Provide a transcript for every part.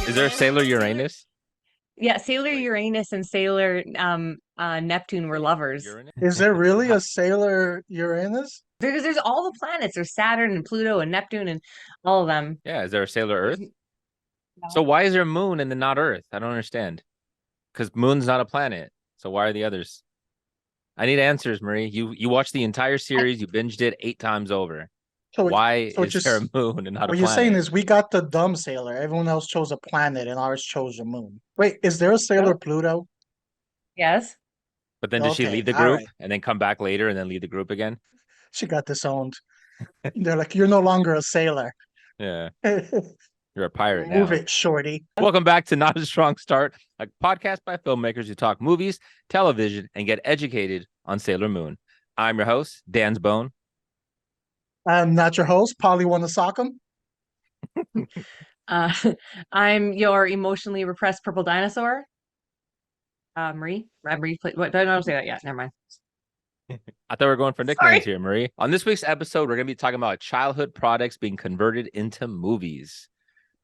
Is there a Sailor Uranus? Yeah, Sailor Wait, Uranus and Sailor Neptune were lovers. Uranus? Is there really How- a Sailor Uranus? There's all the planets. There's Saturn and Pluto and Neptune and all of them. Yeah, is there a Sailor There's Earth? So no. why is there Moon and then not Earth? I don't understand. Because Moon's not a planet. So why are the others? I need answers, Marie. You watched the entire I, series, you binged it 8 times over. So, Why so is there a just moon and not a what you're saying planet? is we got the dumb sailor. Everyone else chose a planet, and ours chose a moon. Wait, is there a Sailor no. Pluto? Yes. But then does she leave Okay, the all group right. and then come back later and then leave the group again? She got disowned. They're like, you're no longer a sailor. Yeah, Move you're a pirate now. it, shorty. Welcome back to Not a Strong Start, a podcast by filmmakers who talk movies, television, and get educated on Sailor Moon. I'm your host, Dan's Bone. I'm not your host, Polly Wanna Sock 'em. Uh, I'm your emotionally repressed purple dinosaur. Marie. What? Don't say that yet. Never mind. I thought we were going for nicknames Sorry. here, Marie. On this week's episode, we're going to be talking about childhood products being converted into movies.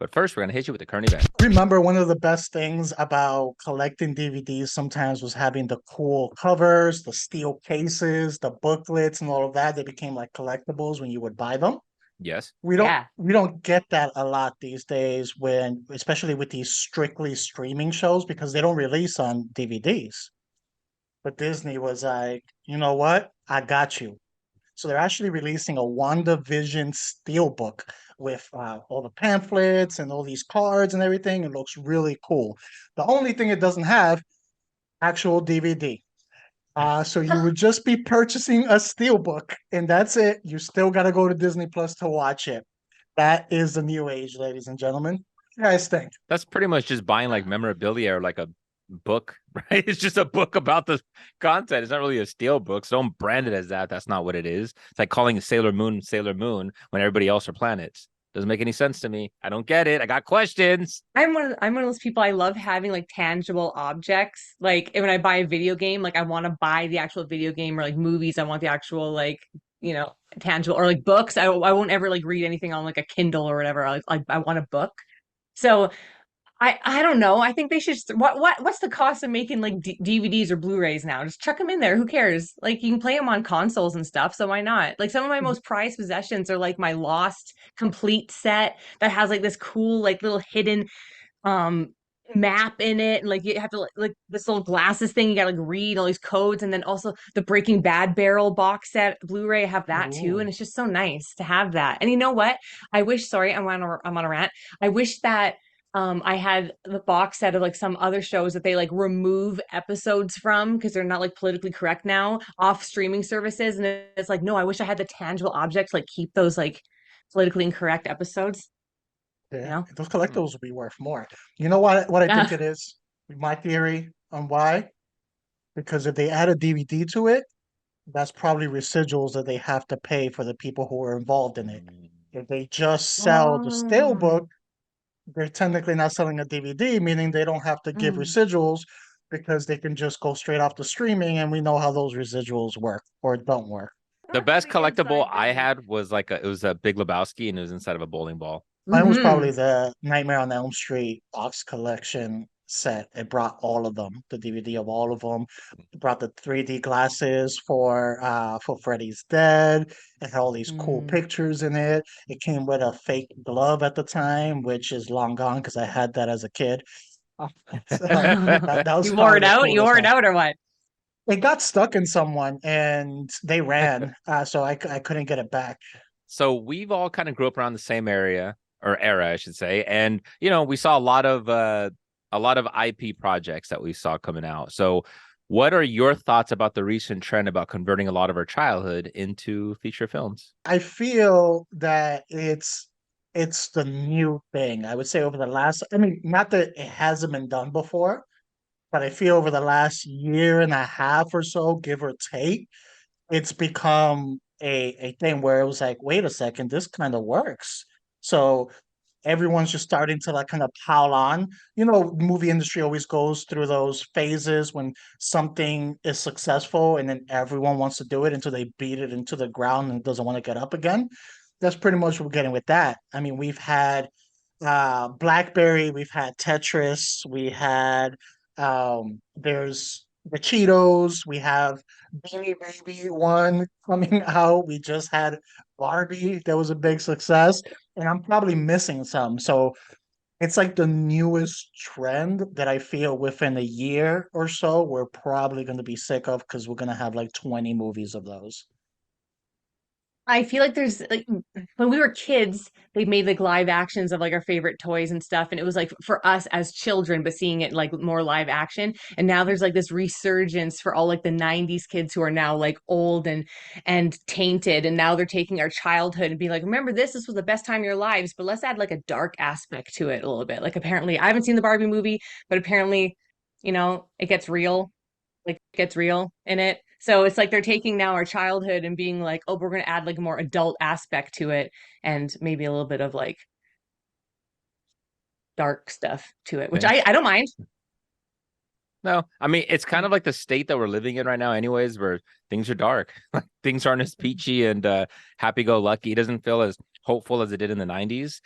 But first, we're going to hit you with the current event. Remember, one of the best things about collecting DVDs sometimes was having the cool covers, the steel cases, the booklets, and all of that. They became like collectibles when you would buy them. Yes. we don't Yeah. we don't get that a lot these days, when especially with these strictly streaming shows, because they don't release on DVDs. But Disney was like, you know what? I got you. So they're actually releasing a Vision Steelbook with all the pamphlets and all these cards and everything. It looks really cool. The only thing it doesn't have, actual DVD. So you would just be purchasing a steelbook, and that's it. You still got to go to Disney Plus to watch it. That is the new age, ladies and gentlemen. What do you guys think? That's pretty much just buying like memorabilia or like a book, right? It's just a book about the content. It's not really a steel book. So don't brand it as that. That's not what it is. It's like calling Sailor Moon when everybody else are planets. Doesn't make any sense to me. I don't get it. I got questions. I'm one of those people. I love having like tangible objects. Like when I buy a video game, like I want to buy the actual video game, or like movies, I want the actual like, tangible, or like books. I won't ever like read anything on like a Kindle or whatever. I want a book. So I don't know. I think they should what's the cost of making like DVDs or Blu-rays now? Just chuck them in there. Who cares? Like you can play them on consoles and stuff, so why not? Like some of my most prized possessions are like my Lost complete set that has like this cool like little hidden um map in it, and like you have to like this little glasses thing, you gotta like read all these codes. And then also the Breaking Bad barrel box set Blu-ray, I have that too, and Ooh. it's just so nice to have that. And you know what, I wish, sorry, I'm on a rant. I wish that I had the box set of like some other shows that they like remove episodes from because they're not like politically correct now off streaming services. And it's like, no, I wish I had the tangible objects, like keep those like politically incorrect episodes, you Yeah, know? those Hmm. collectibles will be worth more. You know what I think Yeah. it is? My theory on why? Because if they add a DVD to it, that's probably residuals that they have to pay for the people who were involved in it. If they just sell the steelbook, Oh. they're technically not selling a DVD, meaning they don't have to give Mm. residuals, because they can just go straight off the streaming, and we know how those residuals work or don't work. The What's best the collectible inside I thing? had was like it was a Big Lebowski and it was inside of a bowling ball. Mine was Hmm. probably the Nightmare on Elm Street box collection set. It brought all of them, the DVD of all of them. It brought the 3D glasses for Freddy's Dead. It had all these cool Mm. pictures in it. It came with a fake glove at the time, which is long gone because I had that as a kid. So that was You wore probably it the out? You coolest wore it one. out or what? It got stuck in someone and they ran, so I couldn't get it back. So we've all kind of grew up around the same area or era, I should say. And we saw a lot of IP projects that we saw coming out. So what are your thoughts about the recent trend about converting a lot of our childhood into feature films? I feel that it's the new thing. I would say over the last, I mean, not that it hasn't been done before, but I feel over the last year and a half or so, give or take, it's become a thing where it was like, wait a second, this kind of works. So everyone's just starting to like kind of pile on. Movie industry always goes through those phases when something is successful and then everyone wants to do it until they beat it into the ground and doesn't want to get up again. That's pretty much what we're getting with that. I mean, we've had BlackBerry, we've had Tetris, we had there's the Cheetos, we have Beanie Baby one coming out. We just had Barbie, that was a big success, and I'm probably missing some. So it's like the newest trend that I feel within a year or so we're probably going to be sick of because we're going to have like 20 movies of those. I feel like there's like when we were kids, they made like live actions of like our favorite toys and stuff. And it was like for us as children, but seeing it like more live action. And now there's like this resurgence for all like the 90s kids who are now like old and tainted. And now they're taking our childhood and being like, remember this? This was the best time of your lives, but let's add like a dark aspect to it a little bit. Like apparently I haven't seen the Barbie movie, but apparently, it gets real, like gets real in it. So it's like they're taking now our childhood and being like, oh, we're gonna add like a more adult aspect to it and maybe a little bit of like dark stuff to it, which I don't mind. No, I mean it's kind of like the state that we're living in right now, anyways, where things are dark. Like things aren't as peachy and happy-go-lucky. It doesn't feel as hopeful as it did in the 90s.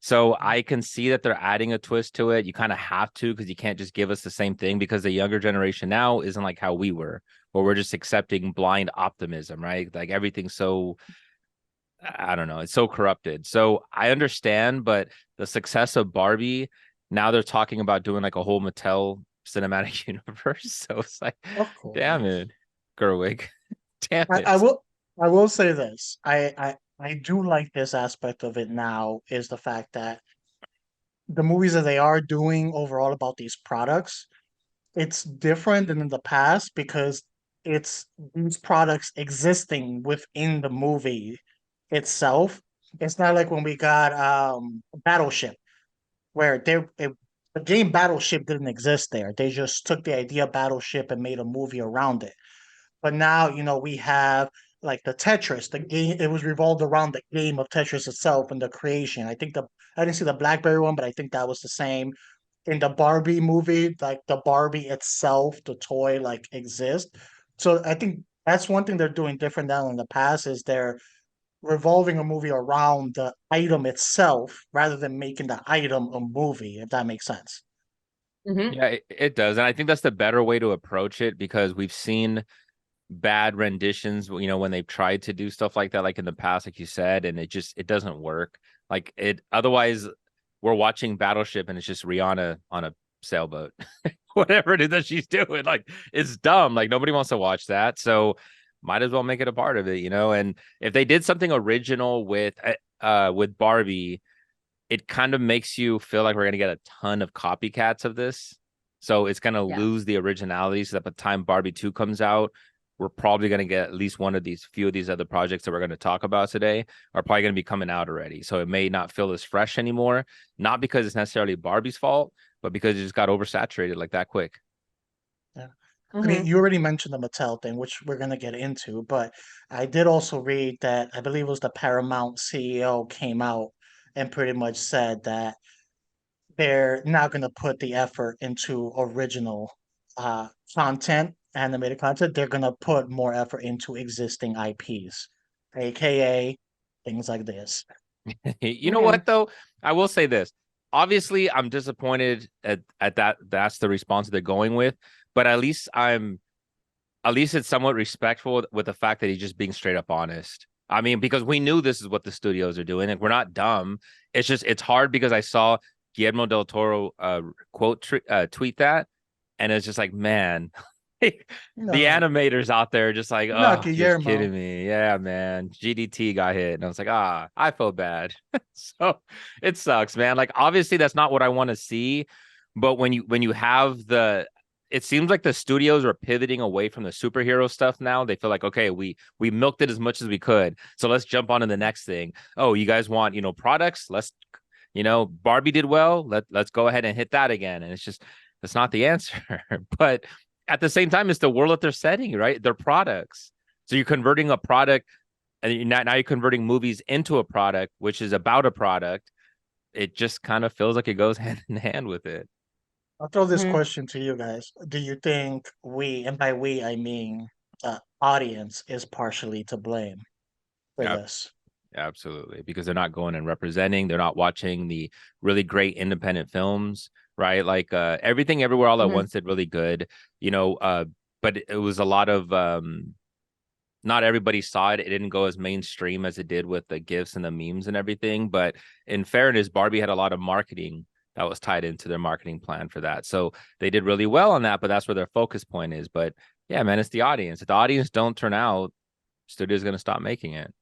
So I can see that they're adding a twist to it. You kind of have to because you can't just give us the same thing because the younger generation now isn't like how we were, where we're just accepting blind optimism, right? Like everything's so, I don't know, it's so corrupted. So I understand, but the success of Barbie, now they're talking about doing like a whole Mattel cinematic universe. So it's like, Of damn course. it, Gerwig, damn I it. will I will say this. I do like this aspect of it now is the fact that the movies that they are doing overall about these products, it's different than in the past because it's these products existing within the movie itself. It's not like when we got Battleship, where the game Battleship didn't exist there. They just took the idea of Battleship and made a movie around it. But now, we have like the Tetris, the game, it was revolved around the game of Tetris itself and the creation. I didn't see the BlackBerry one, but I think that was the same. In the Barbie movie, like the Barbie itself, the toy like exists. So I think that's one thing they're doing different now in the past is they're revolving a movie around the item itself rather than making the item a movie, if that makes sense. Hmm. Yeah, it does. And I think that's the better way to approach it because we've seen bad renditions, when they've tried to do stuff like that, like in the past, like you said, and it doesn't work. Like it otherwise we're watching Battleship and it's just Rihanna on a sailboat. Whatever it is that she's doing. Like it's dumb. Like nobody wants to watch that. So might as well make it a part of it. And if they did something original with Barbie, it kind of makes you feel like we're gonna get a ton of copycats of this. So it's gonna Yeah. lose the originality. So that by the time Barbie 2 comes out, we're probably gonna get at least one of these few of these other projects that we're gonna talk about today are probably gonna be coming out already. So it may not feel as fresh anymore, not because it's necessarily Barbie's fault, but because it just got oversaturated like that quick. Yeah. I mean, Hmm. you already mentioned the Mattel thing, which we're gonna get into, but I did also read that I believe it was the Paramount CEO came out and pretty much said that they're not gonna put the effort into original content, animated content. They're gonna put more effort into existing IPs, aka things like this. You know Hmm. what though? I will say this. Obviously, I'm disappointed at that. That's the response they're going with. But at least it's somewhat respectful with the fact that he's just being straight up honest. I mean, because we knew this is what the studios are doing, and we're not dumb. It's just it's hard because I saw Guillermo del Toro tweet that, and it's just like, man, the No, animators out there are just like, not oh, just kidding Guillermo. me. Yeah, man. GDT got hit. And I was like, I feel bad. So it sucks, man. Like obviously that's not what I want to see. But when you have it seems like the studios are pivoting away from the superhero stuff now. They feel like, okay, we milked it as much as we could. So let's jump on to the next thing. Oh, you guys want, products? Barbie did well. Let's go ahead and hit that again. And it's just that's not the answer. But at the same time, it's the world that they're setting, right? They're products. So you're converting a product, and now you're converting movies into a product, which is about a product. It just kind of feels like it goes hand in hand with it. I'll throw this Hmm. question to you guys. Do you think we, and by we I mean the audience, is partially to blame for Yeah, this? Absolutely, because they're not going and representing. They're not watching the really great independent films, right? Like Everything Everywhere All at Mhm. Once did really good, you know. But it was a lot of not everybody saw it. It didn't go as mainstream as it did with the gifs and the memes and everything. But in fairness, Barbie had a lot of marketing that was tied into their marketing plan for that. So they did really well on that, but that's where their focus point is. But yeah, man, it's the audience. If the audience don't turn out, studio's going to stop making it.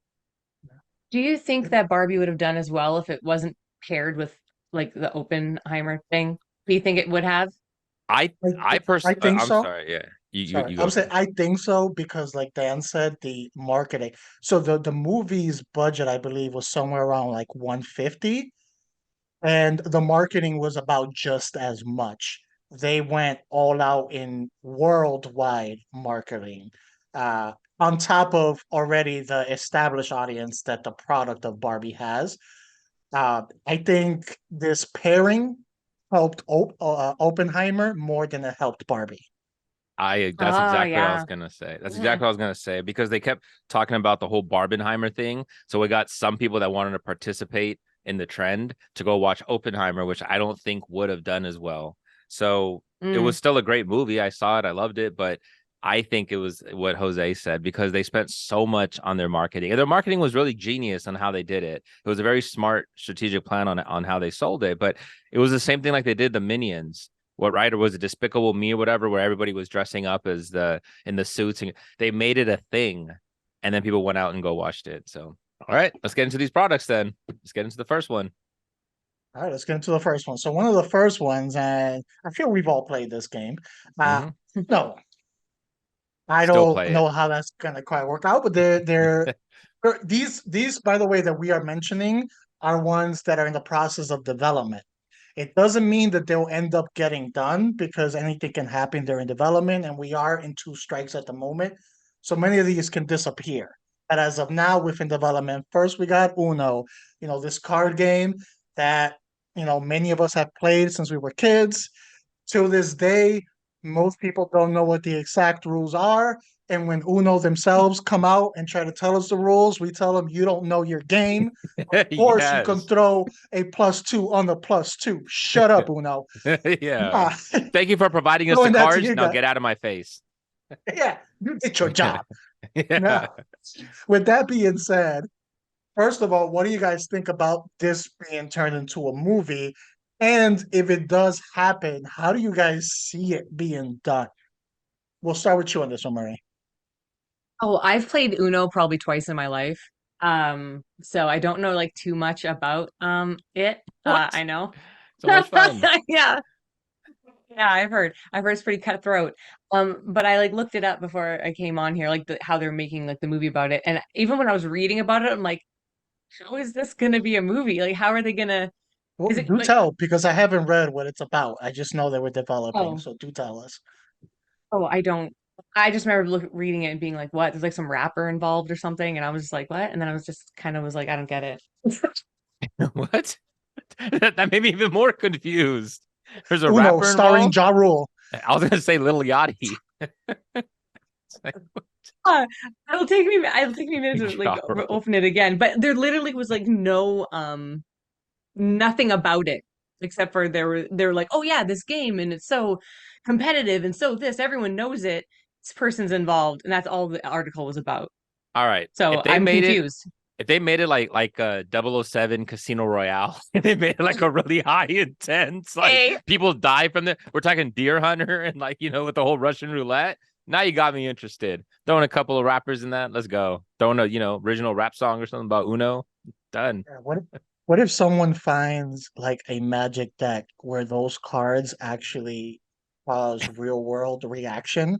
Do you think that Barbie would have done as well if it wasn't paired with like the Oppenheimer thing? Do you think it would have? I I personally, think I'm so. sorry. Yeah, Sorry, you I'm go saying first. I think so because, like Dan said, the marketing. So the movie's budget, I believe, was somewhere around like 150, and the marketing was about just as much. They went all out in worldwide marketing, on top of already the established audience that the product of Barbie has. I think this pairing helped Oppenheimer more than it helped Barbie. That's Oh exactly what I was yeah. gonna say. That's Mhm. exactly what I was gonna say because they kept talking about the whole Barbenheimer thing. So we got some people that wanted to participate in the trend to go watch Oppenheimer, which I don't think would have done as well. So it was Mm. still a great movie. I saw it, I loved it, but I think it was what Jose said because they spent so much on their marketing. And their marketing was really genius on how they did it. It was a very smart strategic plan on how they sold it, but it was the same thing like they did the Minions what right or was it Despicable Me or whatever, where everybody was dressing up as in the suits and they made it a thing, and then people went out and go watched it. So, all right, let's get into these products then. Let's get into the first one. All right, let's get into the first one. So one of the first ones, and I feel we've all played this game. Uh, Mm-hmm. no, I Still don't play know how that's gonna quite work out, but it. these by the way that we are mentioning are ones that are in the process of development. It doesn't mean that they'll end up getting done because anything can happen during development, and we are in two strikes at the moment. So many of these can disappear. But as of now, within development, first we got Uno, this card game that many of us have played since we were kids. To this day, most people don't know what the exact rules are. And when Uno themselves come out and try to tell us the rules, we tell them you don't know your game. Of course, you can Yes. throw a +2 on the +2. Shut up, Uno. Yeah. Ah, Thank you for providing us the throwing that to cards. you Now guys. get out of my face. Yeah, you did your job. Yeah. Now, with that being said, first of all, what do you guys think about this being turned into a movie? And if it does happen, how do you guys see it being done? We'll start with you on this one, Marie. Oh, I've played Uno probably twice in my life. So I don't know like too much about it. What? I know. So much fun. Yeah. Yeah, I've heard it's pretty cutthroat. But I like looked it up before I came on here, like how they're making like the movie about it. And even when I was reading about it, I'm like, how is this gonna be a movie? Like, how are they gonna? Well, Is it do like? tell, because I haven't read what it's about. I just know that we're developing, Oh, so do tell us. oh, I don't. I just remember reading it and being like, "What?" There's like some rapper involved or something, and I was just like, "What?" And then I was just kind of was like, "I don't get it." What? That made me even more confused. There's a Uno, rapper starring involved. Ja Rule. I was gonna say Little Yachty. Uh, it'll take me a minute to like Ja Rule. open it again. But there literally was like no nothing about it except for they're like, oh yeah, this game and it's so competitive and so this everyone knows it. This person's involved, and that's all the article was about. All right. So I'm confused. If they made it like a 007 Casino Royale, they made it like a really high intense, like Hey, people die from the. We're talking Deer Hunter and like with the whole Russian roulette. Now you got me interested. Throwing a couple of rappers in that. Let's go. Throwing a original rap song or something about Uno. Done. Yeah, what if someone finds like a magic deck where those cards actually cause real world reaction?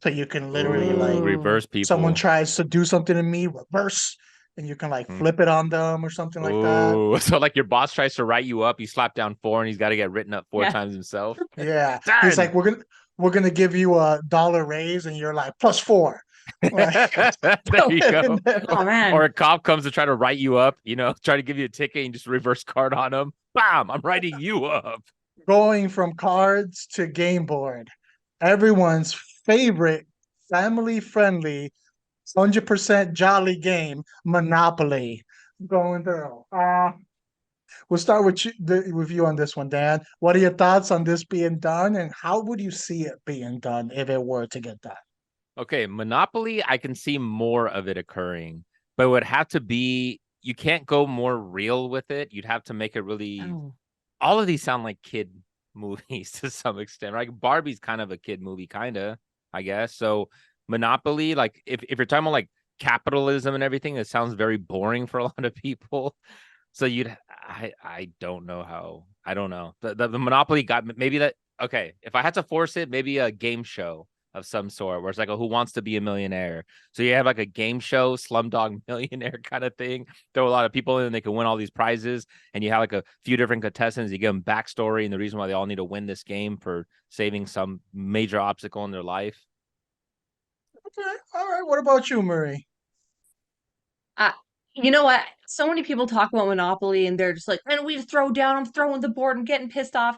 So you can literally Ooh, like ooh, reverse someone people. tries to do something to me, reverse, and you can like Hmm. flip it on them or something like that. Ooh, so like your boss tries to write you up, you slap down four, and he's got to get written up four yeah, times himself. Yeah. He's Done. like, we're gonna give you a dollar raise, and you're like +4. Like, There you go. and then, oh Or man, a cop comes to try to write you up, try to give you a ticket and just reverse card on him. Bam! I'm writing you up. going from cards to game board, everyone's favorite family friendly 100% jolly game, Monopoly. Going through. We'll start with with you on this one, Dan. What are your thoughts on this being done, and how would you see it being done if it were to get done? Okay, Monopoly, I can see more of it occurring, but it would have to be, you can't go more real with it. You'd have to make it really, Oh. all of these sound like kid movies to some extent, right? Barbie's kind of a kid movie, kind of, I guess. So Monopoly, like if you're talking about like capitalism and everything, it sounds very boring for a lot of people. So I don't know how, I don't know. The Monopoly got maybe that, okay, if I had to force it, maybe a game show of some sort where it's like a Who Wants to Be a Millionaire. So you have like a game show, Slumdog Millionaire kind of thing. Throw a lot of people in and they can win all these prizes. And you have like a few different contestants. You give them backstory and the reason why they all need to win this game for saving some major obstacle in their life. Okay, all right. What about you, Marie? Uh, you know what? So many people talk about Monopoly and they're just like, man, we throw down, I'm throwing the board, I'm getting pissed off.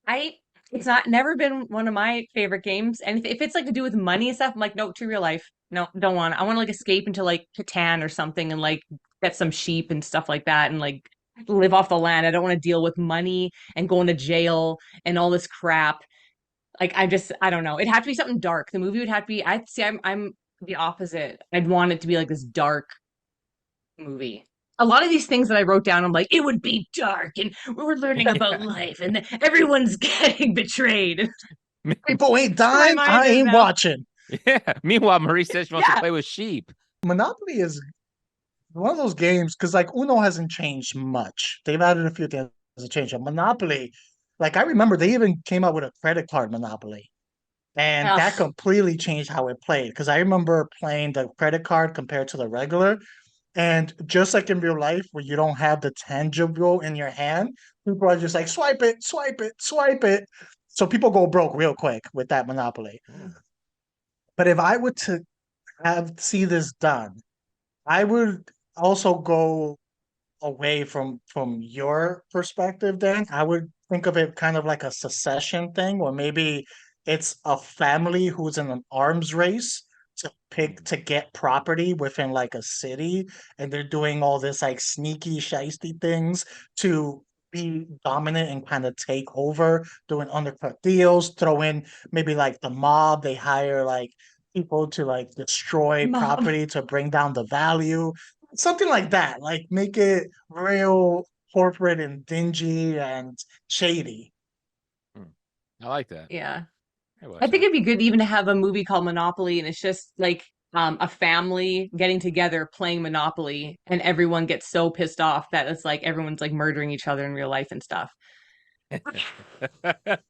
I it's not never been one of my favorite games. And if it's like to do with money and stuff, I'm like, no, to real life. No, don't want. I want to like escape into like Catan or something and like get some sheep and stuff like that and like live off the land. I don't want to deal with money and going to jail and all this crap. Like I don't know. It'd have to be something dark. The movie would have to be, I'd see I'm the opposite. I'd want it to be like this dark movie. A lot of these things that I wrote down, I'm like, it would be dark and we're learning about Yeah. life and everyone's getting betrayed. People ain't My dying. mind I is ain't now. watching. Yeah. Meanwhile, Marie says she wants to Yeah. play with sheep. Monopoly is one of those games because like Uno hasn't changed much. They've added a few things to change. Monopoly, like I remember they even came out with a credit card Monopoly. And that Ugh, completely changed how it played. Because I remember playing the credit card compared to the regular. And just like in real life, where you don't have the tangible in your hand, people are just like, swipe it, swipe it, swipe it. So people go broke real quick with that Monopoly. Mm. But if I were to have see this done, I would also go away from your perspective, then I would think of it kind of like a secession thing, or maybe it's a family who's in an arms race to get property within like a city, and they're doing all this like sneaky, shisty things to be dominant and kind of take over, doing undercut deals, throw in maybe like the mob, they hire like people to like destroy mom. property to bring down the value, something like that. Like make it real corporate and dingy and shady. Mm. I like that. Yeah. I I watch think that. it'd be good even to have a movie called Monopoly and it's just like a family getting together playing Monopoly and everyone gets so pissed off that it's like everyone's like murdering each other in real life and stuff.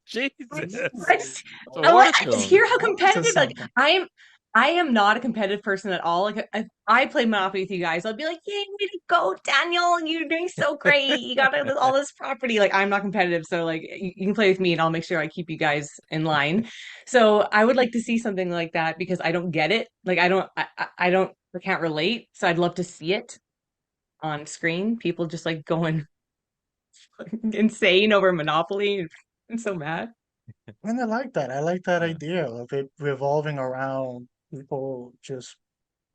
Jesus. I just, It's a I horror just film. hear how To competitive. Like something. I am not a competitive person at all. Like if I play Monopoly with you guys, I'll be like, "Yay, way to go, Daniel! You're doing so great. You got all this property." Like I'm not competitive, so like you can play with me, and I'll make sure I keep you guys in line. So I would like to see something like that because I don't get it. Like I don't, I can't relate. So I'd love to see it on screen. People just like going insane over Monopoly. I'm so mad. And I like that. I like that Yeah. idea of it revolving around people just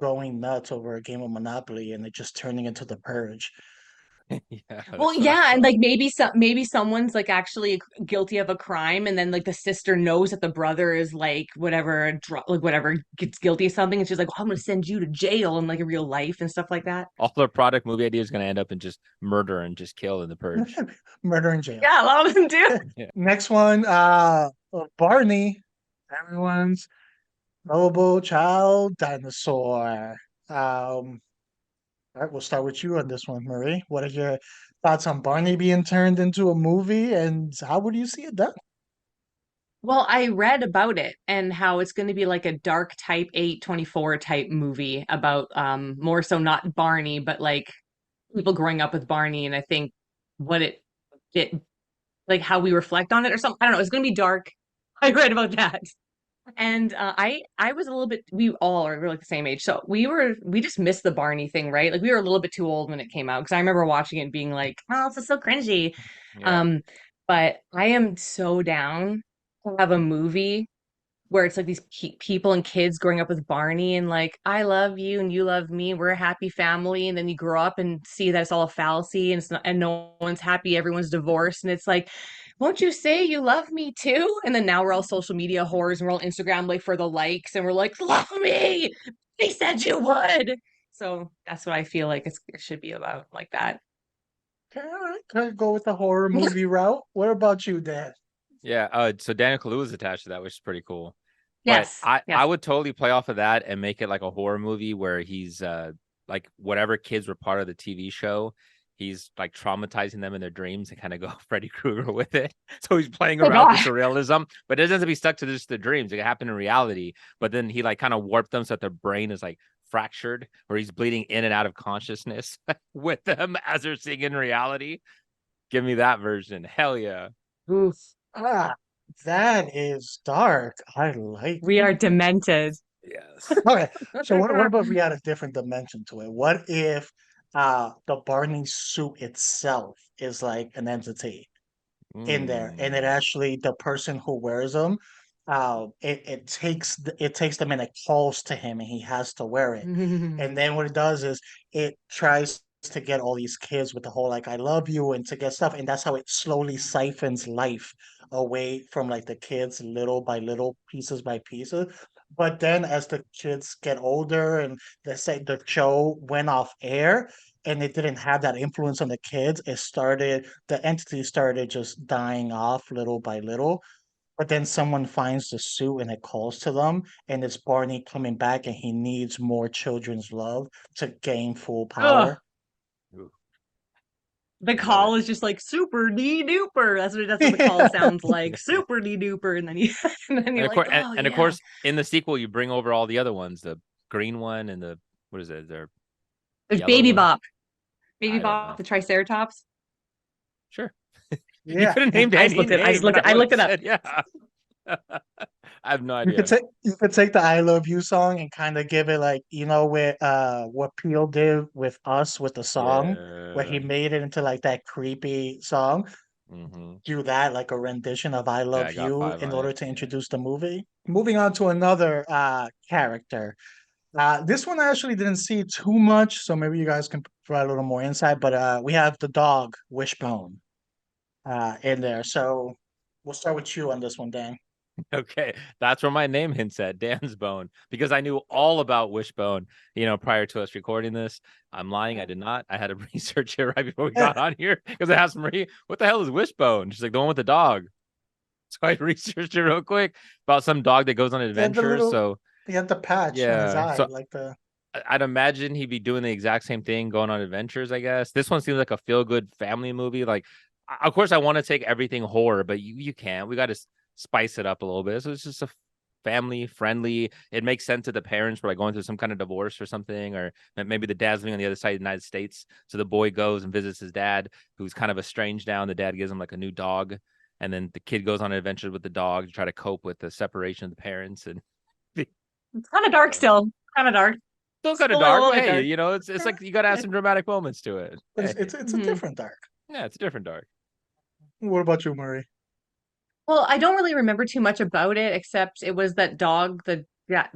going nuts over a game of Monopoly and it just turning into the purge. Yeah, that Well, sounds yeah, and fun. like maybe someone's like actually guilty of a crime, and then like the sister knows that the brother is like whatever, like whatever gets guilty of something, and she's like, well, I'm gonna send you to jail in like real life and stuff like that. All their product movie ideas is going to end up in just murder and just kill in the purge. Murder in jail. Yeah, a lot of them do. Yeah. Next one, Barney, everyone's lovable child dinosaur. Um, all right, we'll start with you on this one, Marie. What are your thoughts on Barney being turned into a movie, and how would you see it done? Well, I read about it and how it's going to be like a dark type 824 type movie about more so not Barney, but like people growing up with Barney, and I think what it like how we reflect on it or something. I don't know. It's going to be dark. I read about that. And I was a little bit, we all are we're like the same age. So we just missed the Barney thing, right? Like we were a little bit too old when it came out because I remember watching it and being like, oh, this is so cringy. Yeah. Um, but I am so down to have a movie where it's like these people and kids growing up with Barney and like, I love you and you love me, we're a happy family, and then you grow up and see that it's all a fallacy and it's not, and no one's happy, everyone's divorced, and it's like, won't you say you love me too? And then now we're all social media whores and we're all Instagram like for the likes and we're like, love me. They said you would. So that's what I feel like it should be about, like that. Okay, all right. Could go with the horror movie route. What about you, Dan? Yeah. So Daniel Kaluuya is attached to that, which is pretty cool. But Yes. I Yes. would totally play off of that and make it like a horror movie where he's like whatever kids were part of the TV show, he's like traumatizing them in their dreams and kind of go Freddy Krueger with it. So he's playing Oh around with God. surrealism, but it doesn't have to be stuck to just the dreams. It can happen in reality. But then he like kind of warped them so that their brain is like fractured, or he's bleeding in and out of consciousness with them as they're seeing in reality. Give me that version. Hell yeah. Oof. Ah, that is dark. I like We are demented. Yes. Okay, so what about if we add a different dimension to it? What if the Barney suit itself is like an entity in there, and it Mm. actually the person who wears them, it takes them and it calls to him, and he has to wear it. And then what it does is it tries to get all these kids with the whole like I love you and to get stuff, and that's how it slowly siphons life away from like the kids little by little, pieces by pieces. But then as the kids get older and let's say the show went off air and it didn't have that influence on the kids, the entity started just dying off little by little. But then someone finds the suit and it calls to them, and it's Barney coming back and he needs more children's love to gain full Ugh. power. Ooh, The I love call it. is just like super dee duper. That's what the call sounds like. Super dee duper. And then you and then And you're of like, course, oh and of yeah. course, in the sequel, you bring over all the other ones, the green one and the what is it? Their There's yellow Baby one. Bop. Baby I don't Bop, know. the Triceratops. Sure, you Yeah, could have named I just any looked it. I just name, and looked I it. I would looked have it up. said yeah. I have no you idea. could take the "I Love You" song and kind of give it like what Peel did with Us with the song, where he Yeah. made it into like that creepy song. Hmm. Do that like a rendition of "I Yeah, Love I got You" five in on it. order to Yeah. introduce the movie. Moving on to another character. This one I actually didn't see too much, so maybe you guys can provide a little more insight. But we have the dog Wishbone in there. So we'll start with you on this one, Dan. Okay, that's where my name hints at, Dan's Bone, because I knew all about Wishbone, prior to us recording this. I'm lying, I did not. I had to research it right before we got on here because I asked Marie, what the hell is Wishbone? She's like, the one with the dog. So I researched it real quick about some dog that goes on He had the adventures. little, So he had the patch on his yeah, eye, so like the. I'd imagine he'd be doing the exact same thing, going on adventures, I guess. This one seems like a feel-good family movie. Like, of course, I want to take everything horror, but you can't. We got to spice it up a little bit. So it's just a family friendly. It makes sense that the parents were like going through some kind of divorce or something, or maybe the dad's living on the other side of the United States. So the boy goes and visits his dad, who's kind of estranged now, and the dad gives him like a new dog. And then the kid goes on an adventure with the dog to try to cope with the separation of the parents. And It's kind of dark still. Kind of dark. still kind of Still a dark, little but bit hey, dark. it's like you got to add some dramatic moments to it. But Hey, it's a Mhm. different dark. yeah, it's a different dark. What about you, Murray? Well, I don't really remember too much about it, except it was that dog, the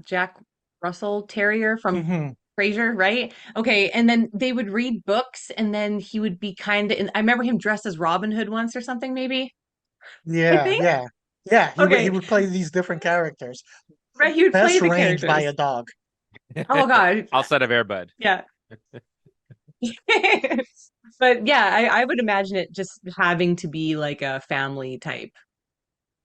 Jack Russell Terrier from Hmm. Frasier, right? Okay, and then they would read books, and then he would be kind of. I remember him dressed as Robin Hood once or something, maybe. I Yeah, think. yeah, yeah. He Okay, would play these different characters. right. He would play Best the range by a characters. dog. Oh God, Outside of Airbud. yeah. But yeah, I would imagine it just having to be like a family type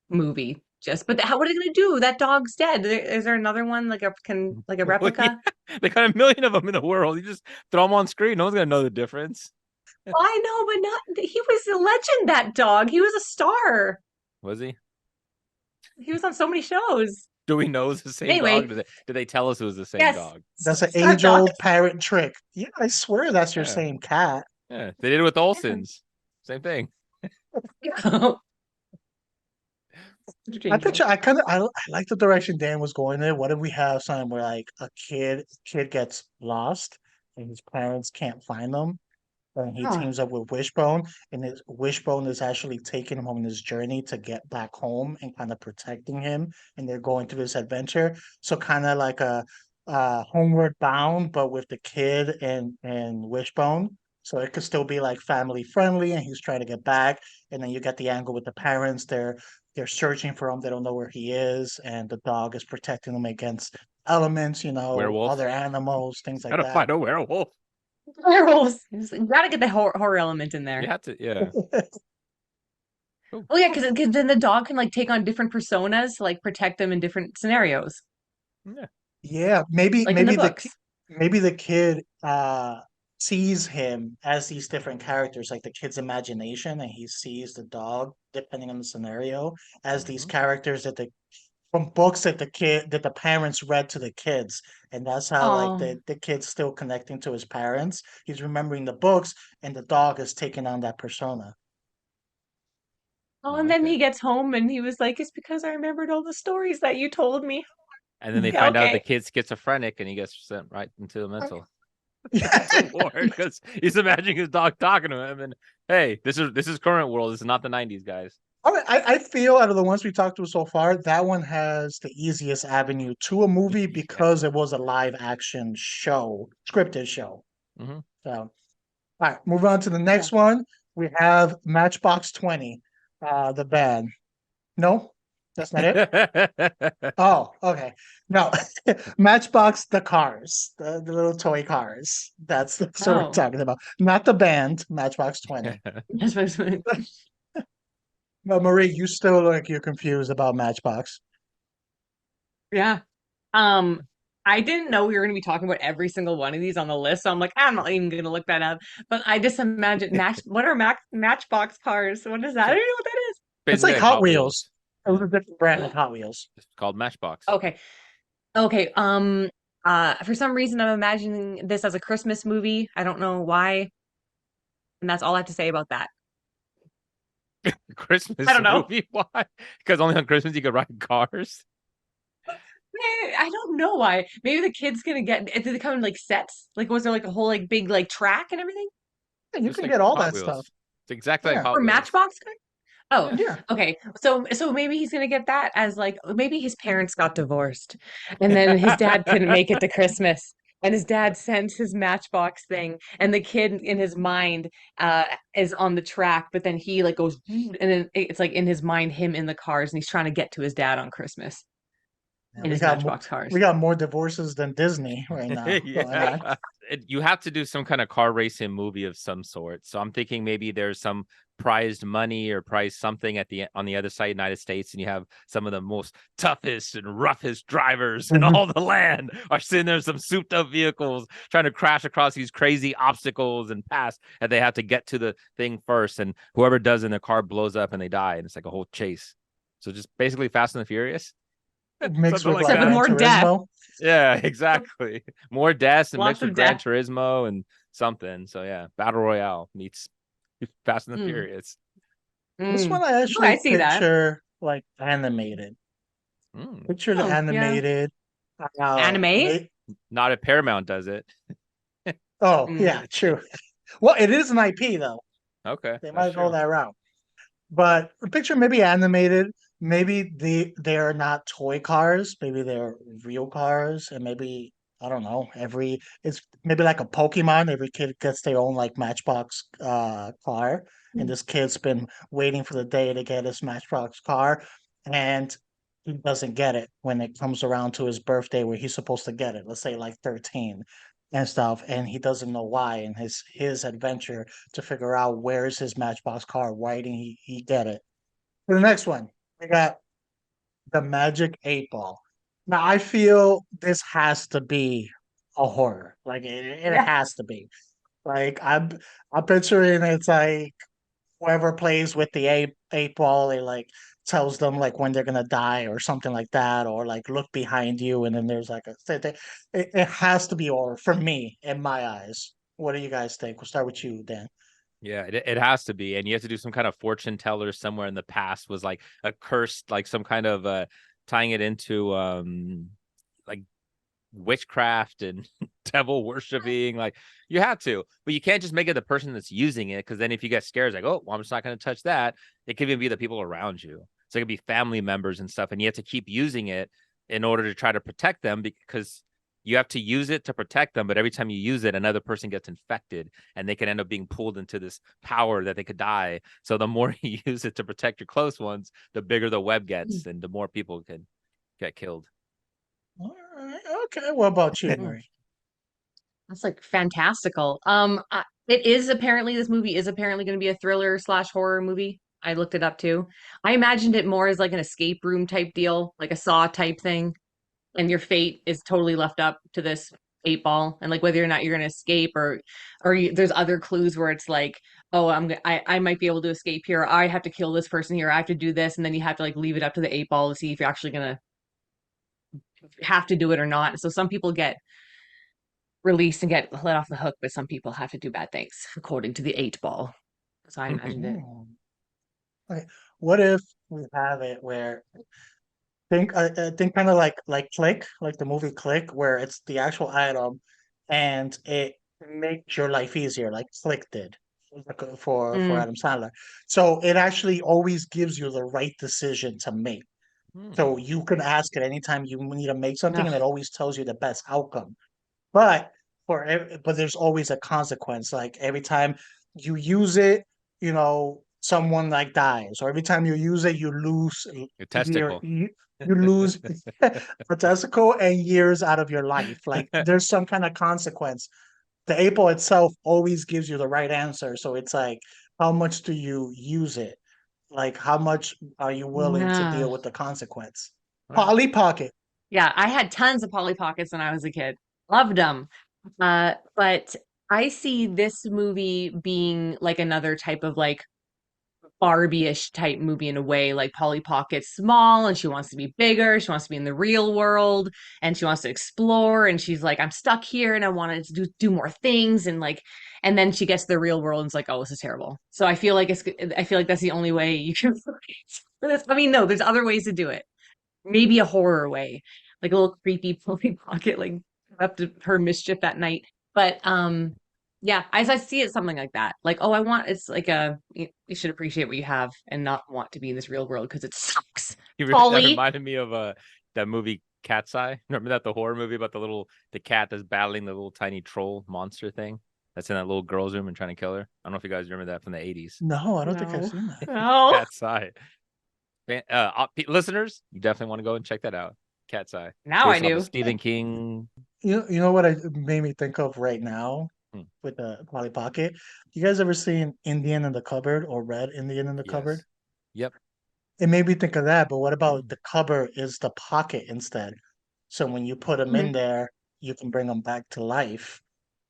movie. Just, but how? What are they gonna do? That dog's dead. Is there another one like a Well, yeah, replica? they got a million of them in the world. You just throw them on screen. No one's gonna know the difference. I know, but not. He was a legend. That dog. He was a star. Was he? He was on so many shows. Do we know it's the same dog? Anyway, Did they tell us it was the same yes, dog? That's an star dog. age-old parrot trick. Yeah, I swear that's your Yeah, same cat. yeah. They did it with Olsen's. Same thing. I Interchangeable. picture. I like the direction Dan was going there. What if we have something where like a kid gets lost and his parents can't find them, And he Oh. teams up with Wishbone, and his Wishbone is actually taking him on his journey to get back home and kind of protecting him. And they're going through this adventure. So kind of like a Homeward Bound, but with the kid and Wishbone. So it could still be like family friendly, and he's trying to get back. And then you get the angle with the parents. They're searching for him. They don't know where he is, and the dog is protecting him against elements, Werewolf. other animals, things like Gotta that. find a werewolf. Werewolves. You gotta get the horror element in there. You have to, yeah. Oh yeah, because then the dog can like take on different personas to like protect them in different scenarios, Yeah. Yeah, maybe like in the maybe books. maybe the kid sees him as these different characters, like the kid's imagination, and he sees the dog, depending on the scenario, as these Mhm. characters from books that the parents read to the kids. And that's how like Oh, the kid's still connecting to his parents. He's remembering the books, and the dog is taking on that persona. oh, I and like then he it. gets home and he was like, "It's because I remembered all the stories that you told me." And then they Yeah, find out the okay. kid's schizophrenic and he gets sent right into a mental Yeah. mental ward because he's imagining his dog talking to him. And hey, this is current world. This is not the 90s, guys. I feel out of the ones we talked to so far, that one has the easiest avenue to a movie Yeah. because it was a live action show, scripted show. Hmm. So, all right, move on to the Yeah. next one. We have Matchbox 20, the band. No, that's not it. Oh, okay. No, Matchbox, the cars, the little toy cars. That's what we're Oh, talking about. Not the band, Matchbox 20. that's what. No, Marie, you still look like you're confused about Matchbox. Yeah. Um, I didn't know we were going to be talking about every single one of these on the list, so I'm like, I'm not even going to look that up. But I just imagine what are Matchbox cars? What is that? I don't know what that is. It's Basically like like Hot Hot Wheels. Wheels. It was a different brand of Hot Wheels. It's called Matchbox. Okay. Okay. For some reason I'm imagining this as a Christmas movie. I don't know why, and that's all I have to say about that. I Christmas don't know. movie. Why? Because only on Christmas you could ride cars. I don't know why. Maybe the kid's gonna get. Did they come in like sets? Like, was there like a whole like big like track and everything Yeah, you Just can like get all Hot that stuff. Wheels. It's exactly like Yeah, for Hot Wheels. Matchbox? Oh, Yeah. yeah. okay. So maybe he's gonna get that as like maybe his parents got divorced, and then his dad couldn't make it to Christmas, and his dad sends his Matchbox thing, and the kid in his mind uh is on the track, but then he like goes, and then it's like in his mind him in the cars, and he's trying to get to his dad on Christmas Yeah, in his Matchbox we cars. got more divorces than Disney right now going Yeah. on. You have to do some kind of car racing movie of some sort. So I'm thinking maybe there's some prized money or prized something on the other side of the United States, and you have some of the most toughest and roughest drivers in Mhm. all the land are sitting there in some souped up vehicles trying to crash across these crazy obstacles and pass, and they have to get to the thing first, and whoever does in the car blows up and they die, and it's like a whole chase. So just basically Fast and the Furious. Mixed Something with like like Except with that. Gran more death, Turismo. Yeah, exactly. More deaths and lots mixed with of Gran death. Turismo and something. So yeah, Battle Royale meets Fast and the Mm, Furious. This mm. one I Oh, I actually see that. picture like animated. Mm. Pictured Oh, yeah. animated. Anime? Not if Paramount does it. Oh, Mm. yeah, true. Well, it is an IP though. Okay, They that's might go true. that route. But picture maybe animated. Maybe they're not toy cars. Maybe they're real cars, and maybe I don't know. It's maybe like a Pokemon. Every kid gets their own like Matchbox car, and this kid's been waiting for the day to get his Matchbox car, and he doesn't get it when it comes around to his birthday where he's supposed to get it. Let's say like 13 and stuff, and he doesn't know why. And his adventure to figure out where's his Matchbox car. Why didn't he get it? For the next one, we got the Magic 8 Ball. Now I feel this has to be a horror. Like it Yeah. has to be. Like I'm picturing it's like whoever plays with the eight ball, it like tells them like when they're gonna die or something like that, or like look behind you, and then there's like it has to be horror for me in my eyes. What do you guys think? We'll start with you, Dan. Yeah, it has to be, and you have to do some kind of fortune teller somewhere in the past was like a curse, like some kind of tying it into like witchcraft and devil worshiping. Like you have to, but you can't just make it the person that's using it, because then if you get scared, it's like, oh, well, I'm just not going to touch that. It could even be the people around you. So it could be family members and stuff, and you have to keep using it in order to try to protect them, because you have to use it to protect them. But every time you use it, another person gets infected, and they can end up being pulled into this power that they could die. So the more you use it to protect your close ones, the bigger the web gets, and the more people can get killed. All right. Okay. What about you, Mm. Mary? That's like fantastical. This movie is apparently going to be a thriller slash horror movie. I looked it up too. I imagined it more as like an escape room type deal, like a Saw type thing, and your fate is totally left up to this eight ball, and like whether or not you're going to escape, there's other clues where it's like, oh, I might be able to escape here. I have to kill this person here. I have to do this, and then you have to like leave it up to the eight ball to see if you're actually going to have to do it or not. So some people get released and get let off the hook, but some people have to do bad things according to the eight ball. So I imagined it. Mm. Okay. What if we have it where I think kind of like Click, like the movie Click, where it's the actual item and it makes your life easier, like Click did for Mm, Adam Sandler. So it actually always gives you the right decision to make. Hmm. So you can ask it anytime you need to make something, and it ugh, always tells you the best outcome. But but there's always a consequence. Like every time you use it, someone like dies, or every time you use it, you lose Your year testicle. you lose a testicle and years out of your life. Like there's some kind of consequence. The April itself always gives you the right answer. So it's like, how much do you use it? Like how much are you willing to yeah. deal with the consequence? Right. Polly Pocket. Yeah, I had tons of Polly Pockets when I was a kid. Loved them. But I see this movie being like another type of like Barbie-ish type movie in a way. Like Polly Pocket's small and she wants to be bigger. She wants to be in the real world and she wants to explore. And she's like, I'm stuck here and I want to do more things. And then she gets to the real world and it's like, oh, this is terrible. So I feel like that's the only way you can for this. I mean, no, there's other ways to do it. Maybe a horror way, like a little creepy Polly Pocket, like up to her mischief at night. But yeah, as I see it, something like that. Like, oh, it's like you should appreciate what you have and not want to be in this real world because it sucks. That Polly. reminded me of that movie Cat's Eye. Remember that, the horror movie about the cat that's battling the little tiny troll monster thing that's in that little girl's room and trying to kill her. I don't know if you guys remember that from the 80s. No, I don't think I've No. seen that. No. Cat's Eye. Listeners, you definitely want to go and check that out. Cat's Eye, Now I based off of do. Stephen King. You know what it made me think of right now Hmm. with the Polly Pocket? You guys ever seen Indian in the Cupboard or Read Indian in the Cupboard? Yes. Yep. It made me think of that, but what about Hmm. the cupboard is the pocket instead? So when you put them in Mhm. there, you can bring them back to life.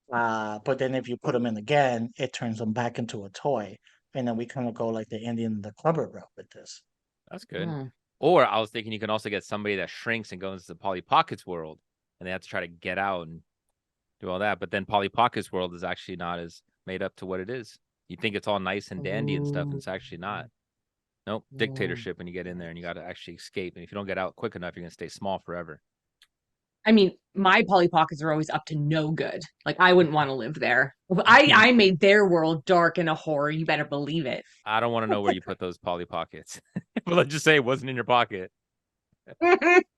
But then if you put them in again, it turns them back into a toy. And then we kind of go like the Indian in the Cupboard route with this. That's good. Mm. Or I was thinking you can also get somebody that shrinks and goes into the Polly Pockets world, and they have to try to get out and do all that. But then Polly Pockets world is actually not as made up to what it is. You think it's all nice and dandy and stuff, and Ooh. it's actually not. Nope, Mm. dictatorship when you get in there, and you got to actually escape. And if you don't get out quick enough, you're gonna stay small forever. I mean, my Polly Pockets are always up to no good. Like I wouldn't want to live there. I made their world dark and a horror. You better believe it. I don't want to know where you put those Polly Pockets. But let's just say it wasn't in your pocket.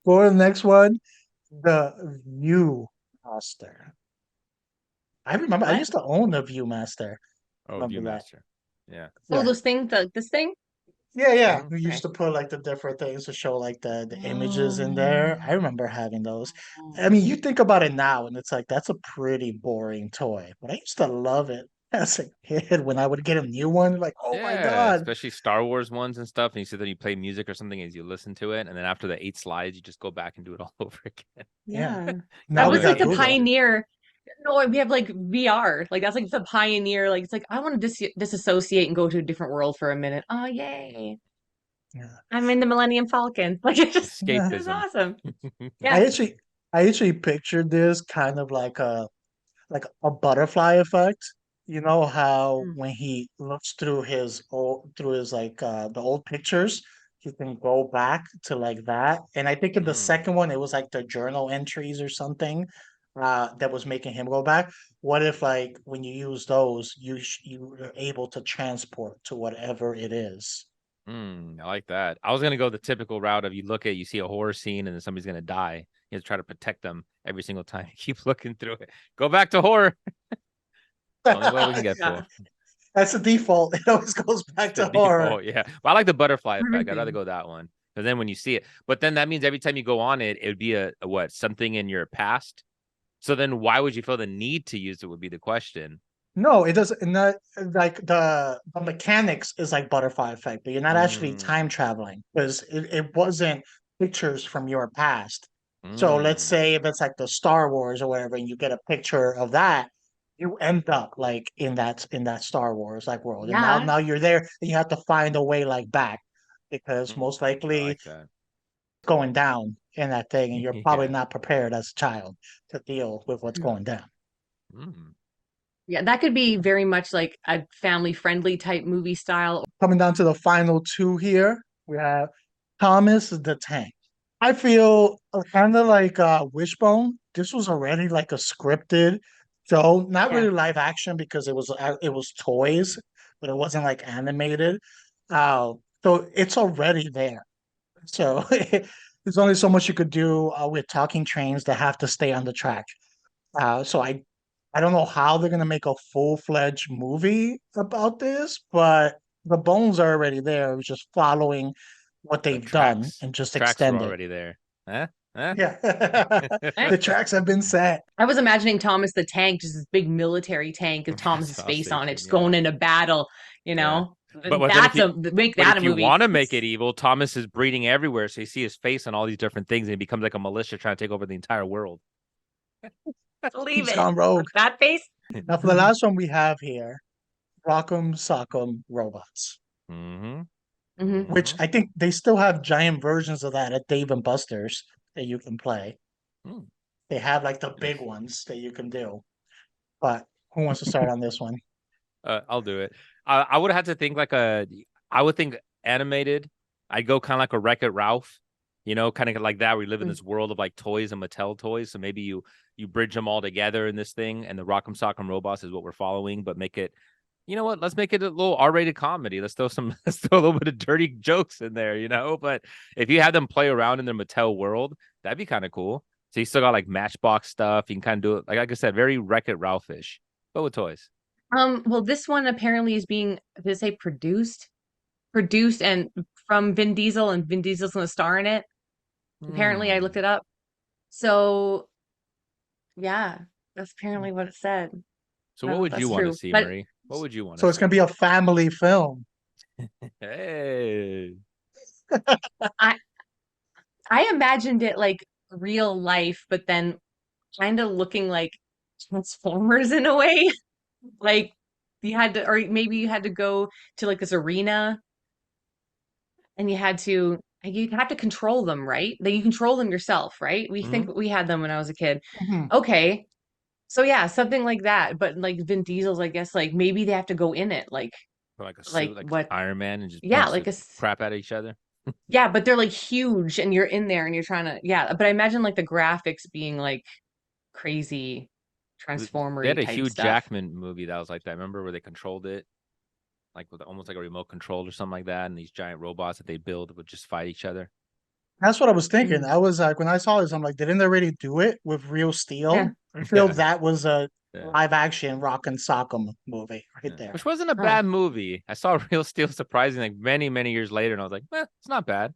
For the next one, the Viewmaster. I remember I What? used to own the Viewmaster. Oh, Remember that? Viewmaster. Yeah. Oh, Yeah. this thing? Yeah, yeah. Mhm. We Okay. used to put like the different things to show like the images in Oh. there. I remember having those. I mean, you think about it now and it's like that's a pretty boring toy, but I used to love it as a kid when I would get a new one, like, oh my Yeah, God. especially Star Wars ones and stuff. And you sit there, you play music or something as you listen to it, and then after the 8 slides, you just go back and do it all over again. Yeah. Yeah. That Now we was Although like got you the used Google. to. pioneer. No, we have like VR. Like that's like the pioneer. Like it's like I want to disassociate and go to a different world for a minute. Oh, yay. Yeah. I'm in the Millennium Falcon. Like Yeah. it's Escapism. awesome. I Yeah. actually I actually pictured this kind of like a butterfly effect. You know how Mm. when he looks through his old through his like the old pictures, he can go back to like that. And I think in the Mm. second one, it was like the journal entries or something that was making him go back. What if like when you use those, you are able to transport to whatever it is? I like that. I was gonna go the typical route of you see a horror scene, and then somebody's gonna die. You have to try to protect them every single time. Keep looking through it. Go back to horror. Only way we can get Yeah. to. That's the default. It always goes back The to horror. default, yeah. But I like the butterfly effect. I'd rather Everything. go that one. Because then when you see it, but then that means every time you go on it, it would be a what? Something in your past. So then why would you feel the need to use it would be the question. No, it doesn't. Not like the mechanics is like butterfly effect, but you're not actually time Mm, traveling because it wasn't pictures from your past. So let's mm, say if it's like the Star Wars or whatever, and you get a picture of that, you end up like in that Star Wars like world, and now Yeah. now you're there, and you have to find a way like back because mm. most I likely like it's that. going down in that thing, and you're probably Yeah. not prepared as a child to deal with what's going down. Mm. Yeah, that could be very much like a family friendly type movie style. Coming down to the final two here, we have Thomas the Tank. I feel kind of like Wishbone. This was already like a scripted show, not Yeah. really live action because it was toys, but it wasn't like animated. Uh, so it's already there. So there's only so much you could do with talking trains that have to stay on the track. So I don't know how they're gonna make a full-fledged movie about this, but the bones are already there. It's just following what The they've done and the just tracks were extend it. already there. Huh? Huh? Yeah. Eh, The tracks have been set. I was imagining Thomas the Tank, just this big military tank with That's Thomas's what I was face on it, thinking. just Yeah. going into battle, you Yeah. know. But then if That's you a make but that if a you movie. want to make it evil, Thomas is breeding everywhere, so you see his face on all these different things, and he becomes like a militia trying to take over the entire world. Believe He's it. gone rogue. That face. Now for the last one we have here, Rock'em Sock'em Robots, Mm-hmm. Hmm. which Mm-hmm. I think they still have giant versions of that at Dave and Buster's that you can play. Mm. They have like the big Nice. ones that you can do. But who wants to start on this one? I'll do it. I would have to think I would think animated. I'd go kind of like a Wreck-It Ralph, kind of like that. We live in this world of like toys and Mattel toys. So maybe you bridge them all together in this thing, and the Rock'em Sock'em Robots is what we're following, but make it. You know what? Let's make it a little R-rated comedy. Let's throw a little bit of dirty jokes in there, But if you have them play around in their Mattel world, that'd be kind of cool. So you still got like Matchbox stuff. You can kind of do it like I said, very Wreck-It Ralph-ish, but with toys. Well, this one apparently is being, did it say produced and from Vin Diesel, and Vin Diesel's gonna star in it. Apparently, I Hmm. looked it up. So yeah, that's apparently what it said. So I what don't know if would you that's want to true, see, but Marie? What would you want to So it's gonna see? be a family film. Hey. I I imagined it like real life, but then kind of looking like Transformers in a way. Like you had to, or maybe you had to go to like this arena and you have to control them, right? That you control them yourself, right? We think Hmm. we had them when I was a kid. Mhm. Okay. So yeah, something like that. But like Vin Diesel's, I guess like maybe they have to go in it, Like a suit, like like what? Iron Man, and just Yeah, punch like the a crap out of each other. yeah, but they're like huge and you're in there and you're trying to yeah, but I imagine like the graphics being like crazy They had transformery a type Hugh stuff. Jackman movie that was like that. Remember where they controlled it, like with almost like a remote control or something like that, and these giant robots that they build would just fight each other. That's what I was thinking. Mm, I was like, when I saw this, I'm like, didn't they already do it with real yeah. steel? I feel Yeah, that was a yeah, live action Rock and Sock'em movie right yeah. there. Which wasn't a Huh. bad movie. I saw Real Steel surprisingly like many, many years later, and I was like, it's not bad.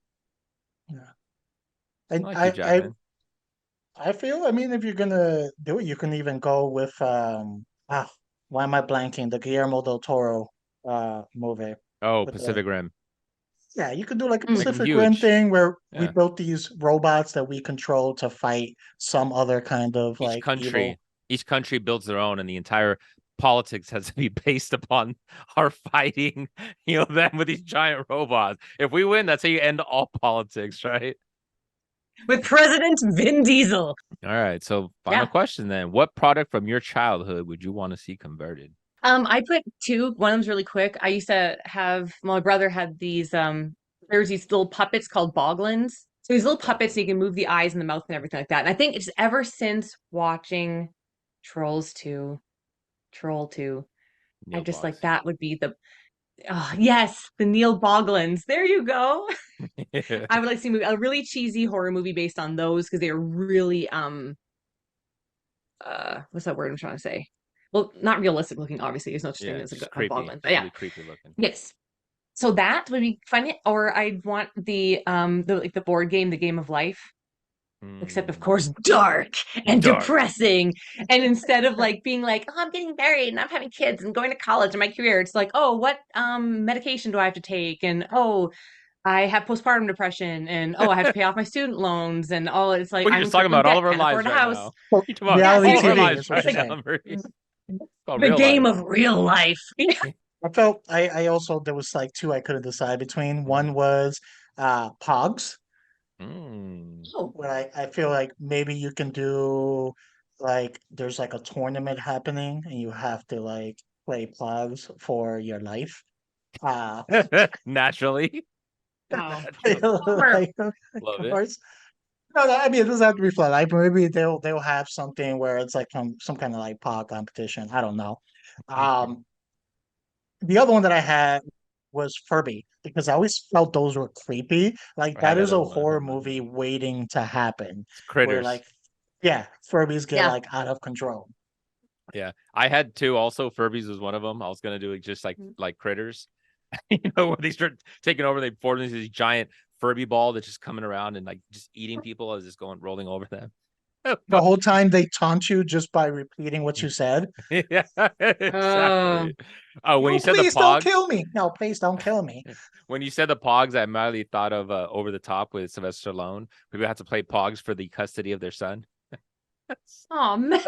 Yeah. I And like Hugh I Jackman. I feel, I mean, if you're gonna do it, you can even go with why am I blanking? The Guillermo del Toro movie Oh, with the Pacific Rim. yeah, you could do like a Mm. Make them Pacific Rim huge. thing where we Yeah. built these robots that we control to fight some other kind of each like evil. country each country builds their own, and the entire politics has to be based upon our fighting them with these giant robots. If we win, that's how you end all politics, right? With President Vin Diesel. All right, so final Yeah. question then: what product from your childhood would you want to see I put two. One of them's really quick. I used to have my brother had these there's these little puppets called boglins. So these little puppets, so you can move the eyes and the mouth and everything like that. And I think it's ever since watching Trolls 2, Troll 2, I Neil just like Boggs. that would be the yes, the Neil Boglins. There you go. I would like to see a really cheesy horror movie based on those because they are really what's that word I'm trying to say? Well, not realistic looking, obviously. There's no such thing Yeah, as just a creepy. boglin. But Just yeah. really creepy looking. Yes. So that would be fun. Or I'd want the like the board game, the game of life. Except of course dark and Dark. depressing. And instead of like being like, oh, I'm getting married and I'm having kids and going to college and my career, it's like, oh, what medication do I have to take? And oh, I have postpartum depression and oh, I have to pay off my student loans and oh, it's like Well, you're I'm in just talking crippling about all debt, of our can't afford lives a right house. now. So, You're talking about Yeah, reality all of our seriously. TV lives is what right you're now, saying. Marie. It's called The real game life. of real life. I felt I also there was like two I couldn't decide between. One was Pogs, Mm. Oh, where I feel like maybe you can do like there's like a tournament happening and you have to like play Pogs for your life. Uh Naturally. oh. Bummer. like, of Love it. course. No, I mean it doesn't have to be fun. Like maybe they'll have something where it's like some kind of like Pog competition. I don't know. Um The other one that I had was Furby because I always felt those were creepy. Like I had that that is as a one. horror movie waiting to happen It's where critters. like yeah, Furbies get Yeah. like out of control. Yeah, I had two. Also, Furbies was one of them. I was gonna do it just like critters, where they start taking over. They form this giant Furby ball that's just coming around and like just eating people as it's going rolling over them. The whole time they taunt you just by repeating what you said. Yeah, Uh, exactly. Oh, when No, you said the please don't Pogs, kill me. No, please don't kill me. when you said the Pogs, I immediately thought of Over the Top with Sylvester Stallone. People have to play Pogs for the custody of their son. oh man.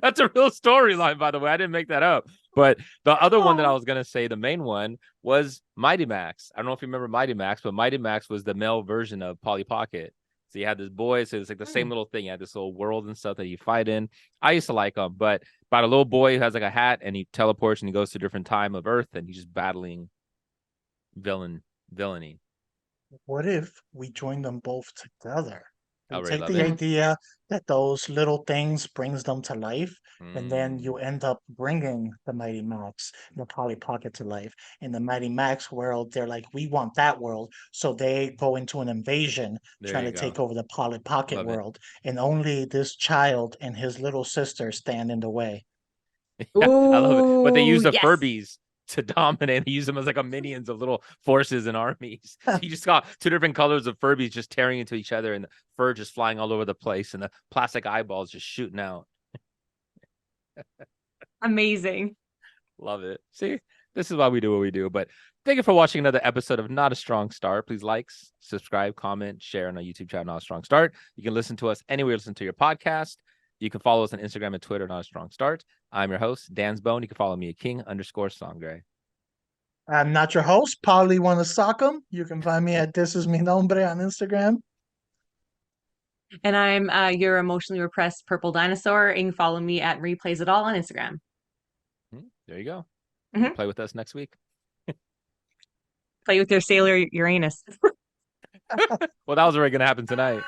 That's a real storyline, by the way. I didn't make that up. But the other one that I Oh. was gonna say, the main one, was Mighty Max. I don't know if you remember Mighty Max, but Mighty Max was the male version of Polly Pocket. So you had this boy, so it's like the same little thing. You had this little world and stuff that you fight in. I used to like them, but about a little boy who has like a hat and he teleports and he goes to a different time of Earth and he's just battling villainy. What if we join them both together? We I really take love the it. idea that those little things brings them to life, and then you Mm, end up bringing the Mighty Max, the Polly Pocket to life. In the Mighty Max world, they're like, we want that world, so they go into an invasion there trying you to go. take over the Polly Pocket Love it. world, and only this child and his little sister stand in the way. Yeah, I love it. But they Ooh, use the yes. Furbies to dominate. They use them as like a minions of little forces and armies. So you just got two different colors of Furbies just tearing into each other, and the fur just flying all over the place, and the plastic eyeballs just shooting out. Amazing. Love it. See, this is why we do what we do. But thank you for watching another episode of Not a Strong Start. Please like, subscribe, comment, share on our YouTube channel, Not a Strong Start. You can listen to us anywhere you listen to your podcast. You can follow us on Instagram and Twitter, Not a Strong Start. I'm your host, Dan's Bone. You can follow me at King_Sangre. I'm not your host, Polly Wanna Sock 'em. You can find me at This Is Mi Nombre on Instagram. And I'm your emotionally repressed purple dinosaur. And you can follow me at Replays It All on Instagram. There you go. Mhm. Play with us next week. Play with your Sailor Uranus. Well, that was already going to happen tonight.